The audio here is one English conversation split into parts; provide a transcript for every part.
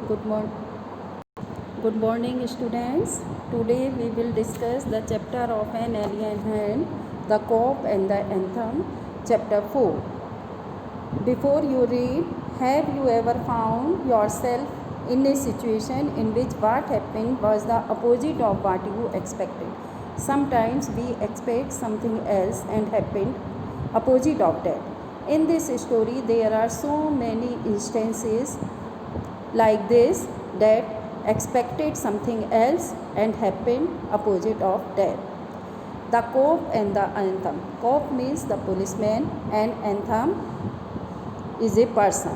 Good morning. Good morning, students. Today we will discuss the chapter of An Alien Hand, the Cope and the Anthem, chapter 4. Before you read, have you ever found yourself in a situation in which what happened was the opposite of what you expected? Sometimes we expect something else and happened opposite of that. In this story, there are so many instances like this that expected something else and happened opposite of that. The Cope and the Anthem. Cope means the policeman and Anthem is a person.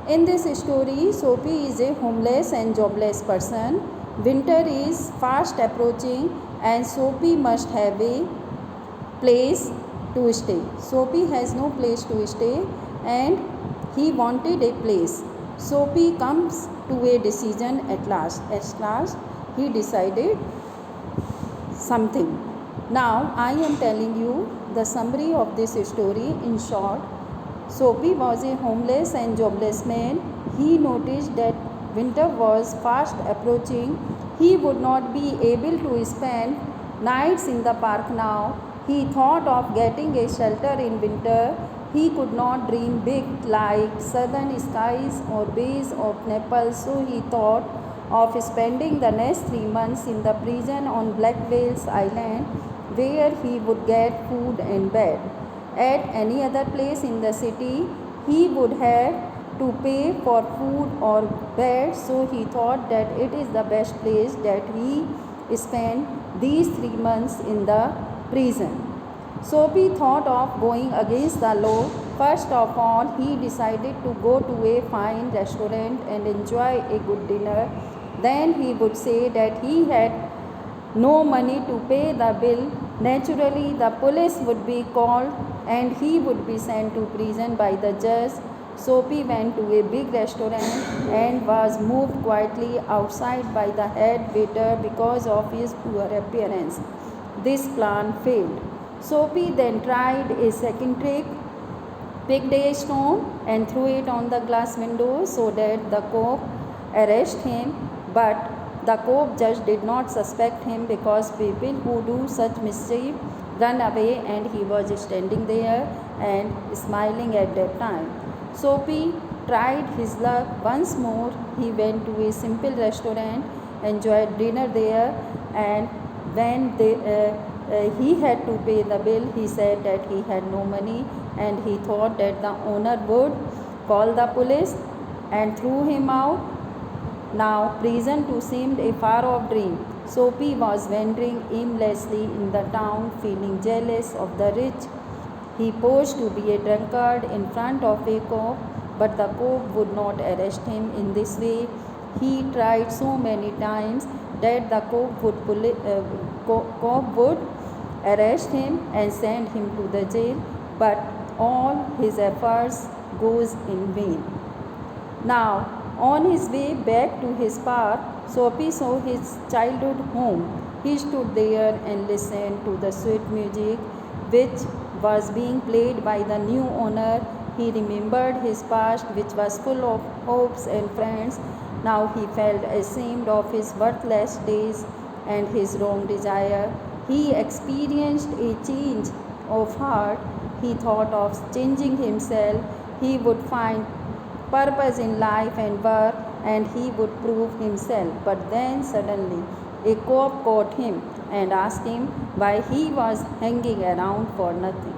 In this story, Soapy is a homeless and jobless person. Winter is fast approaching and Soapy must have a place to stay. Soapy has no place to stay and he wanted a place. Soapy comes to a decision at last. At last, he decided something. Now, I am telling you the summary of this story in short. Soapy was a homeless and jobless man. He noticed that winter was fast approaching. He would not be able to spend nights in the park now. He thought of getting a shelter in winter. He could not dream big like southern skies or bays of Naples, so he thought of spending the next 3 months in the prison on Black Whales Island, where he would get food and bed. At any other place in the city, he would have to pay for food or bed, so he thought that it is the best place that he spend these 3 months in the prison. Soapy thought of going against the law. First of all, he decided to go to a fine restaurant and enjoy a good dinner. Then he would say that he had no money to pay the bill. Naturally, the police would be called and he would be sent to prison by the judge. Soapy went to a big restaurant and was moved quietly outside by the head waiter because of his poor appearance. This plan failed. Soapy then tried a second trick, picked a stone and threw it on the glass window so that the cop arrested him, but the cop judge did not suspect him because people who do such mischief run away, and he was standing there and smiling at that time. Soapy tried his luck once more. He went to a simple restaurant, enjoyed dinner there, and when he had to pay the bill, he said that he had no money and he thought that the owner would call the police and threw him out. Now prison too seemed a far off dream. Soapy was wandering aimlessly in the town, feeling jealous of the rich. He posed to be a drunkard in front of a cop, but the cop would not arrest him in this way. He tried so many times that the cop would arrest him and send him to the jail, but all his efforts goes in vain. Now, on his way back to his park, Soapy saw his childhood home. He stood there and listened to the sweet music which was being played by the new owner. He remembered his past, which was full of hopes and friends. Now he felt ashamed of his worthless days and his wrong desire. He experienced a change of heart. He thought of changing himself. He would find purpose in life and work, and he would prove himself. But then suddenly a cop caught him and asked him why he was hanging around for nothing.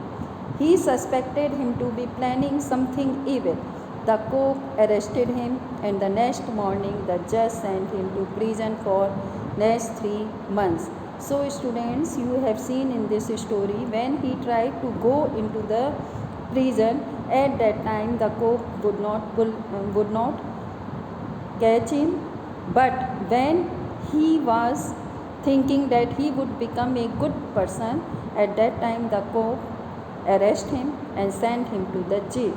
He suspected him to be planning something evil. The cop arrested him, and the next morning the judge sent him to prison for next 3 months. So students, you have seen in this story when he tried to go into the prison, at that time the cop would not catch him, but when he was thinking that he would become a good person, at that time the cop arrested him and sent him to the jail.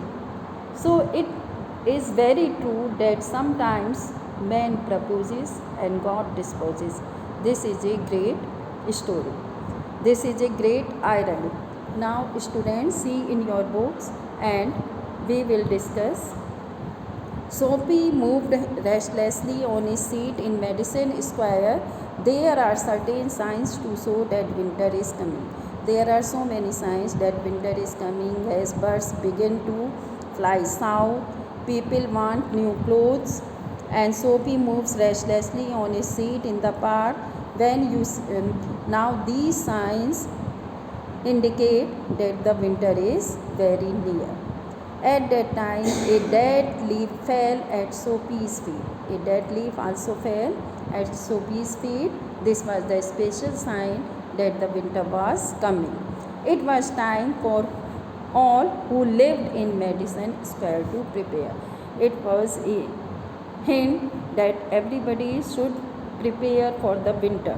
So it is very true that sometimes man proposes and God disposes. This is a great story. This is a great irony. Now students, see in your books and we will discuss Soapy moved restlessly on his seat in Madison Square. There are certain signs to show that winter is coming. There are so many signs that winter is coming as birds begin to fly south. People want new clothes, and Soapy moves restlessly on his seat in the park. Now these signs indicate that the winter is very near. At that time, a dead leaf fell at Soapy's feet. A dead leaf also fell at Soapy's feet. This was the special sign that the winter was coming. It was time for all who lived in Madison Square to prepare. It was a hint that everybody should prepare for the winter.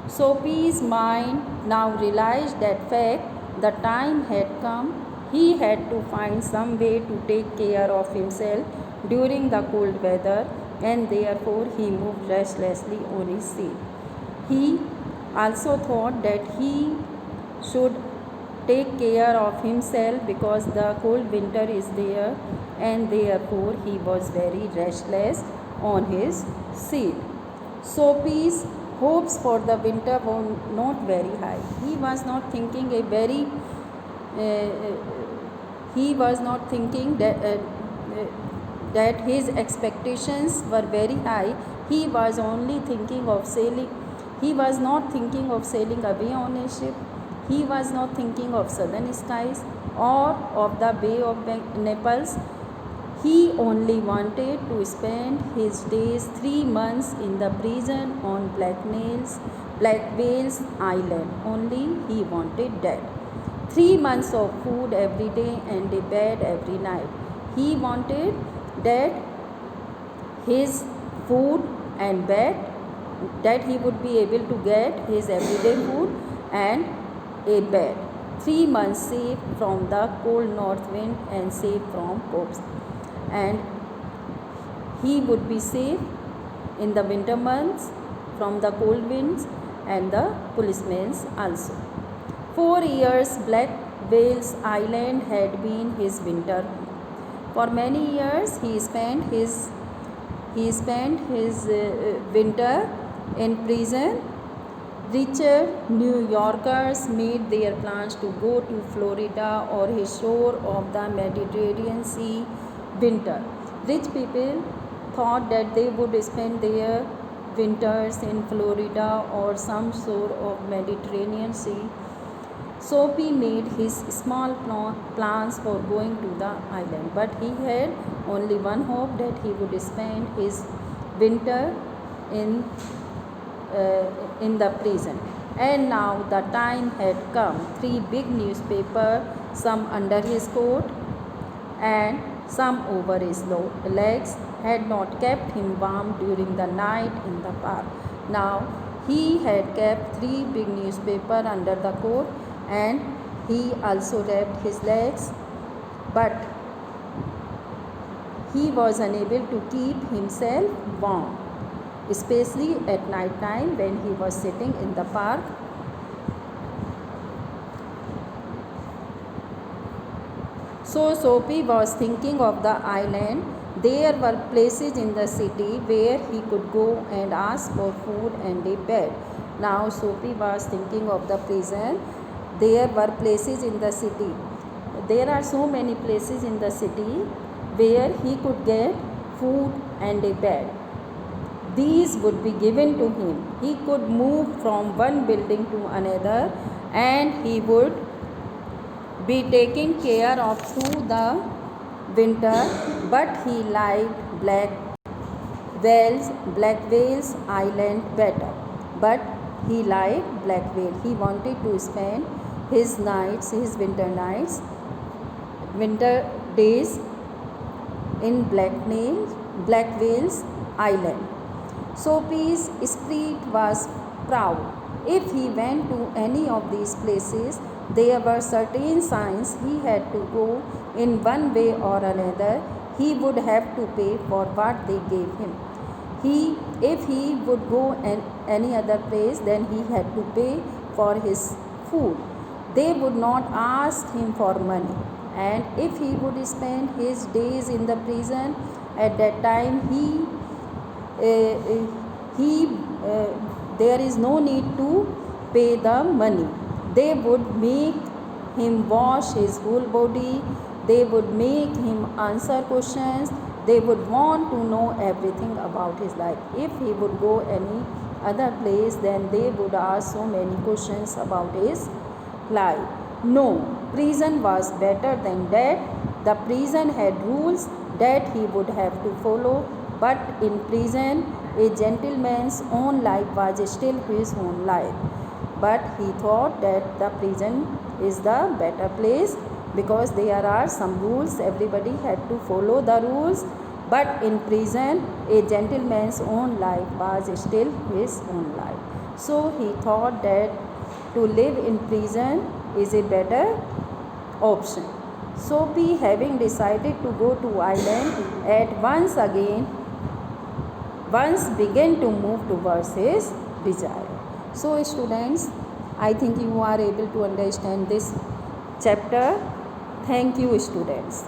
Soapy's mind now realized that fact. The time had come. He had to find some way to take care of himself during the cold weather, and therefore he moved restlessly on his seat. He also thought that he should take care of himself because the cold winter is there, and therefore he was very restless on his seat. Soapy's hopes for the winter were not very high. He was not thinking a very he was not thinking that his expectations were very high. He was only thinking of sailing. He was not thinking of sailing away on a ship. He was not thinking of southern skies or of the Bay of Naples. He only wanted to spend his days 3 months in the prison on Black Whales Island. Only he wanted that. 3 months of food every day and a bed every night. He wanted that his food and bed, that he would be able to get his everyday food and a bed. 3 months safe from the cold north wind and safe from cops. And he would be safe in the winter months from the cold winds and the policemen also. 4 years Black Whales Island had been his winter home. For many years he spent his winter in prison. Richer New Yorkers made their plans to go to Florida or a shore of the Mediterranean Sea winter. Rich people thought that they would spend their winters in Florida or some shore of Mediterranean Sea. Soapy made his small plans for going to the island, but he had only one hope, that he would spend his winter in the prison. And now the time had come. 3 big newspapers, some under his coat and some over his legs, had not kept him warm during the night in the park. Now he had kept 3 big newspapers under the coat, and he also wrapped his legs, but he was unable to keep himself warm, especially at night time when he was sitting in the park. So Soapy was thinking of the island. There were places in the city where he could go and ask for food and a bed. Now Soapy was thinking of the prison. There were places in the city. There are so many places in the city where he could get food and a bed. These would be given to him. He could move from one building to another, and he would be taken care of through the winter. But he liked Black Whales Island better. But he liked Black Whale. He wanted to spend his winter days in Black Whales Island. Soapy's spirit was proud. If he went to any of these places, there were certain signs he had to go in one way or another. He would have to pay for what they gave him. If he would go any other place, then he had to pay for his food. They would not ask him for money. And if he would spend his days in the prison, At that time, he there is no need to pay the money. They would make him wash his whole body. They would make him answer questions. They would want to know everything about his life. If he would go any other place, then they would ask so many questions about his life. No, prison was better than that. The prison had rules that he would have to follow, but in prison, a gentleman's own life was still his own life. But he thought that the prison is the better place because there are some rules, everybody had to follow the rules. But in prison, a gentleman's own life was still his own life. So he thought that to live in prison is a better option. Sophie, having decided to go to island, at once began to move towards his desire. So students, I think you are able to understand this chapter. Thank you students.